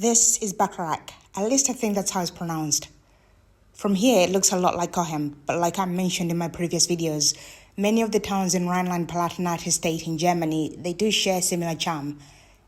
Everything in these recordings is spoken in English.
This is Bacharach. At least I think that's how it's pronounced. From here, it looks a lot like Cochem, but like I mentioned in my previous videos, many of the towns in Rhineland palatinate state in Germany, they do share similar charm.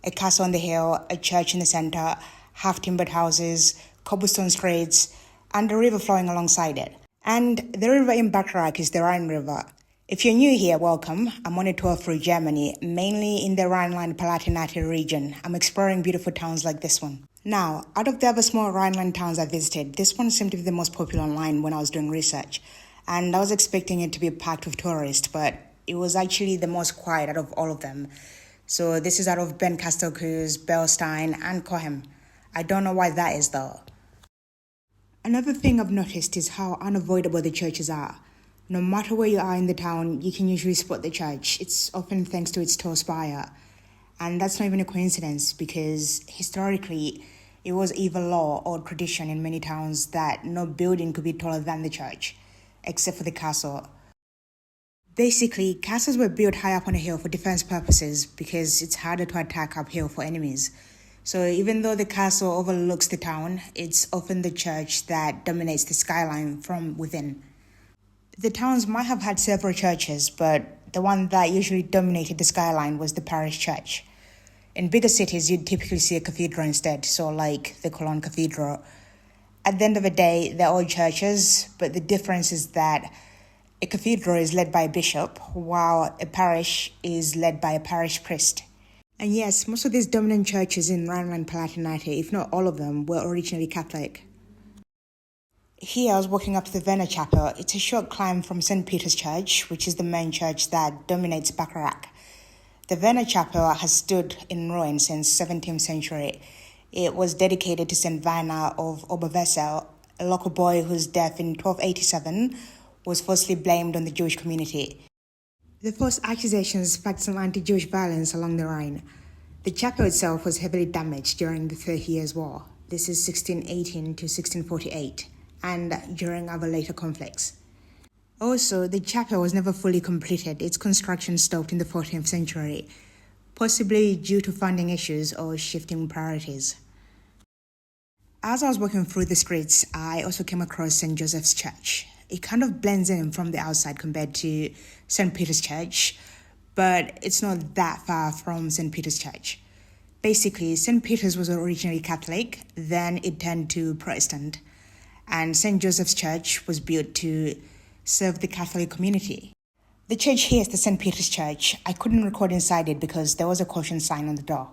A castle on the hill, a church in the center, half-timbered houses, cobblestone streets, and a river flowing alongside it. And the river in Bacharach is the Rhine River. If you're new here, welcome. I'm on a tour through Germany, mainly in the Rhineland palatinate region. I'm exploring beautiful towns like this one. Now, out of the other small Rhineland towns I visited, this one seemed to be the most popular online when I was doing research. And I was expecting it to be packed with tourists, but it was actually the most quiet out of all of them. So this is out of Bacharach, Beilstein, and Cochem. I don't know why that is though. Another thing I've noticed is how unavoidable the churches are. No matter where you are in the town, you can usually spot the church. It's often thanks to its tall spire. And that's not even a coincidence because historically, it was either law or tradition in many towns that no building could be taller than the church, except for the castle. Basically, castles were built high up on a hill for defense purposes because it's harder to attack uphill for enemies. So even though the castle overlooks the town, it's often the church that dominates the skyline from within. The towns might have had several churches, but the one that usually dominated the skyline was the parish church. In bigger cities, you'd typically see a cathedral instead, so like the Cologne Cathedral. At the end of the day, they're all churches, but the difference is that a cathedral is led by a bishop, while a parish is led by a parish priest. And yes, most of these dominant churches in Rhineland-Palatinate, if not all of them, were originally Catholic. Here I was walking up to the Werner Chapel. It's a short climb from St. Peter's Church, which is the main church that dominates Bacharach. The Werner Chapel has stood in ruins since 17th century. It was dedicated to St. Werner of Oberwesel, a local boy whose death in 1287 was falsely blamed on the Jewish community. The false accusations sparked some anti-Jewish violence along the Rhine. The chapel itself was heavily damaged during the 30 Years' War. This is 1618 to 1648. And during other later conflicts. Also, the chapel was never fully completed. Its construction stopped in the 14th century, possibly due to funding issues or shifting priorities. As I was walking through the streets, I also came across St. Joseph's Church. It kind of blends in from the outside compared to St. Peter's Church, but it's not that far from St. Peter's Church. Basically, St. Peter's was originally Catholic, then it turned to Protestant. And St. Joseph's Church was built to serve the Catholic community. The church here is the St. Peter's Church. I couldn't record inside it because there was a caution sign on the door.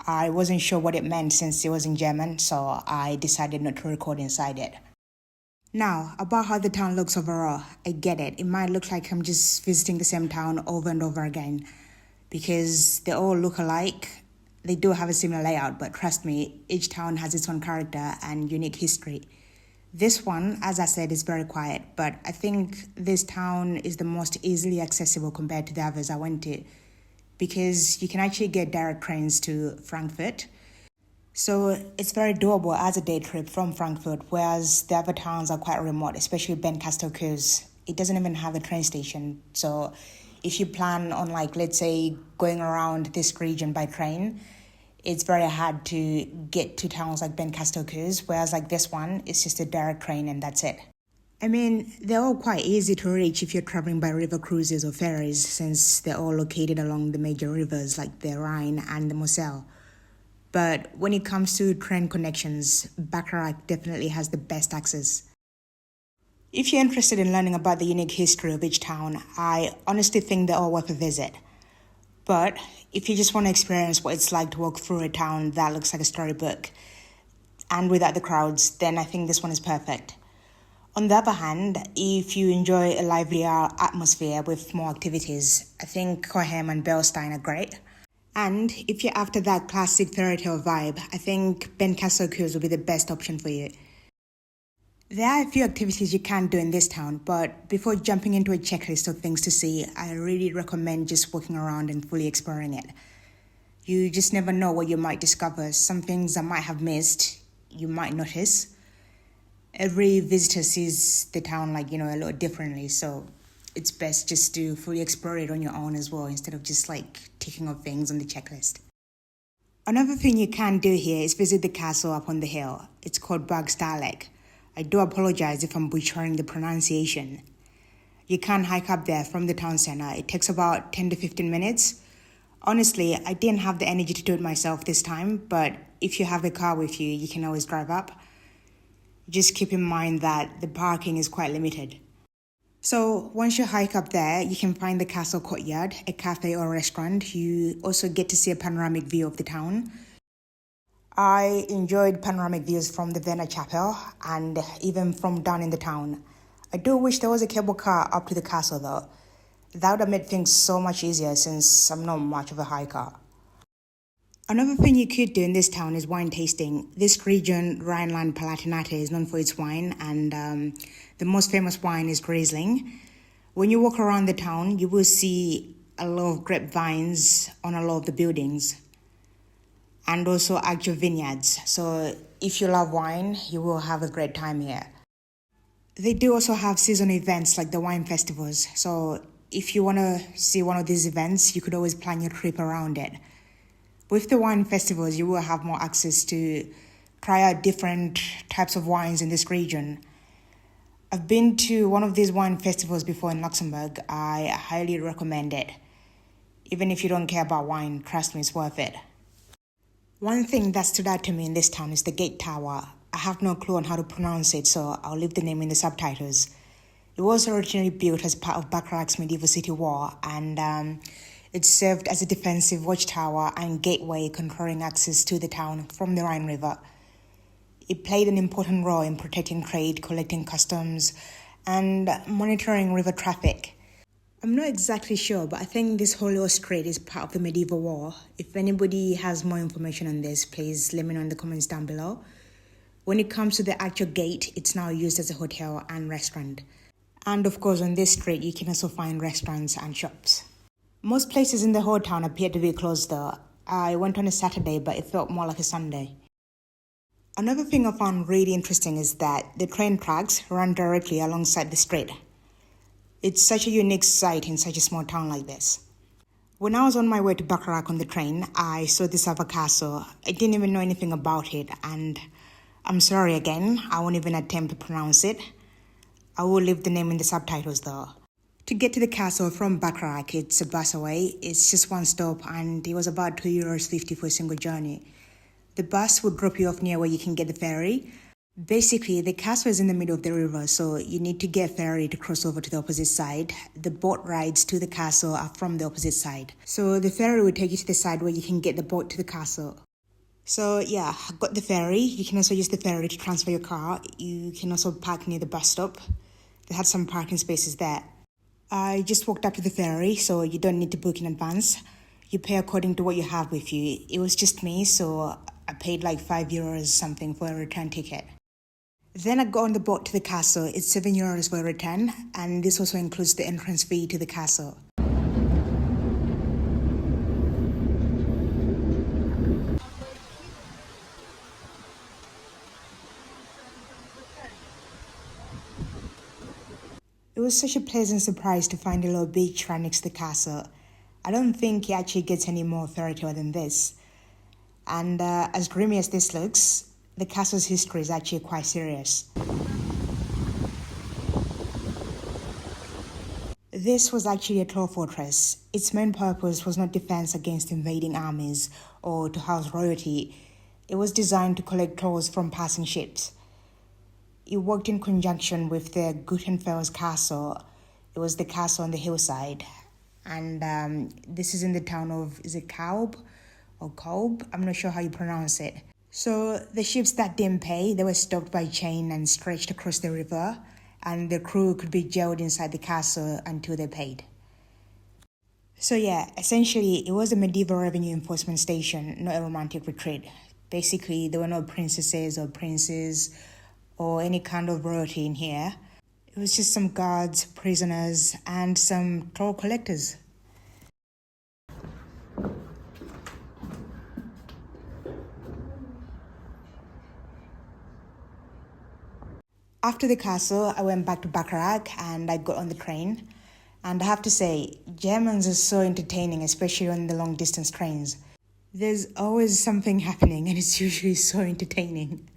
I wasn't sure what it meant since it was in German, so I decided not to record inside it. Now, about how the town looks overall, I get it. It might look like I'm just visiting the same town over and over again because they all look alike. They do have a similar layout, but trust me, each town has its own character and unique history. This one, as I said, is very quiet, but I think this town is the most easily accessible compared to the others I went to because you can actually get direct trains to Frankfurt. So it's very doable as a day trip from Frankfurt, whereas the other towns are quite remote, especially Bacharach. It doesn't even have a train station. So if you plan on let's say, going around this region by train, it's very hard to get to towns like Bacharach, whereas this one, it's just a direct train and that's it. I mean, they're all quite easy to reach if you're traveling by river cruises or ferries, since they're all located along the major rivers like the Rhine and the Moselle. But when it comes to train connections, Bacharach definitely has the best access. If you're interested in learning about the unique history of each town, I honestly think they're all worth a visit. But if you just want to experience what it's like to walk through a town that looks like a storybook and without the crowds, then I think this one is perfect. On the other hand, if you enjoy a livelier atmosphere with more activities, I think Cochem and Beilstein are great. And if you're after that classic fairy tale vibe, I think Bacharach will be the best option for you. There are a few activities you can do in this town, but before jumping into a checklist of things to see, I really recommend just walking around and fully exploring it. You just never know what you might discover. Some things I might have missed, you might notice. Every visitor sees the town a little differently, so it's best just to fully explore it on your own as well, instead of just ticking off things on the checklist. Another thing you can do here is visit the castle up on the hill. It's called Pfalzgrafenstein. I do apologize if I'm butchering the pronunciation. You can hike up there from the town center. It takes about 10 to 15 minutes. Honestly, I didn't have the energy to do it myself this time, but if you have a car with you, you can always drive up. Just keep in mind that the parking is quite limited. So once you hike up there, you can find the castle courtyard, a cafe or restaurant. You also get to see a panoramic view of the town. I enjoyed panoramic views from the Vienna Chapel and even from down in the town. I do wish there was a cable car up to the castle though. That would have made things so much easier since I'm not much of a hiker. Another thing you could do in this town is wine tasting. This region, Rhineland Palatinate, is known for its wine, and the most famous wine is Riesling. When you walk around the town, you will see a lot of grapevines on a lot of the buildings, and also actual vineyards. So if you love wine, you will have a great time here. They do also have seasonal events like the wine festivals. So if you want to see one of these events, you could always plan your trip around it. With the wine festivals, you will have more access to try out different types of wines in this region. I've been to one of these wine festivals before in Luxembourg. I highly recommend it. Even if you don't care about wine, trust me, it's worth it. One thing that stood out to me in this town is the Gate Tower. I have no clue on how to pronounce it, so I'll leave the name in the subtitles. It was originally built as part of Bacharach's medieval city war, and it served as a defensive watchtower and gateway controlling access to the town from the Rhine River. It played an important role in protecting trade, collecting customs, and monitoring river traffic. I'm not exactly sure, but I think this whole street is part of the medieval war. If anybody has more information on this, please let me know in the comments down below. When it comes to the actual gate, it's now used as a hotel and restaurant. And of course, on this street, you can also find restaurants and shops. Most places in the whole town appear to be closed though. I went on a Saturday, but it felt more like a Sunday. Another thing I found really interesting is that the train tracks run directly alongside the street. It's such a unique sight in such a small town like this. When I was on my way to Bacharach on the train, I saw this other castle. I didn't even know anything about it, and I'm sorry again, I won't even attempt to pronounce it. I will leave the name in the subtitles though. To get to the castle from Bacharach, it's a bus away. It's just one stop, and it was about €2.50 for a single journey. The bus would drop you off near where you can get the ferry. Basically, the castle is in the middle of the river, so you need to get a ferry to cross over to the opposite side. The boat rides to the castle are from the opposite side. So the ferry will take you to the side where you can get the boat to the castle. So yeah, I got the ferry. You can also use the ferry to transfer your car. You can also park near the bus stop. They had some parking spaces there. I just walked up to the ferry, so you don't need to book in advance. You pay according to what you have with you. It was just me, so I paid like €5 something for a return ticket. Then I got on the boat to the castle. It's €7 for a return, and this also includes the entrance fee to the castle. It was such a pleasant surprise to find a little beach right next to the castle. I don't think it actually gets any more fairy tale than this. And as dreamy as this looks, the castle's history is actually quite serious. This was actually a tall fortress. Its main purpose was not defense against invading armies or to house royalty. It was designed to collect tolls from passing ships. It worked in conjunction with the Gutenfels castle. It was the castle on the hillside. And this is in the town of, is it Kaub or Kolb? I'm not sure how you pronounce it. So the ships that didn't pay, they were stopped by chain and stretched across the river, and the crew could be jailed inside the castle until they paid. So yeah, essentially it was a medieval revenue enforcement station, not a romantic retreat. Basically, there were no princesses or princes or any kind of royalty in here. It was just some guards, prisoners, and some toll collectors. After the castle, I went back to Bacharach and I got on the train. And I have to say, Germans are so entertaining, especially on the long distance trains. There's always something happening and it's usually so entertaining.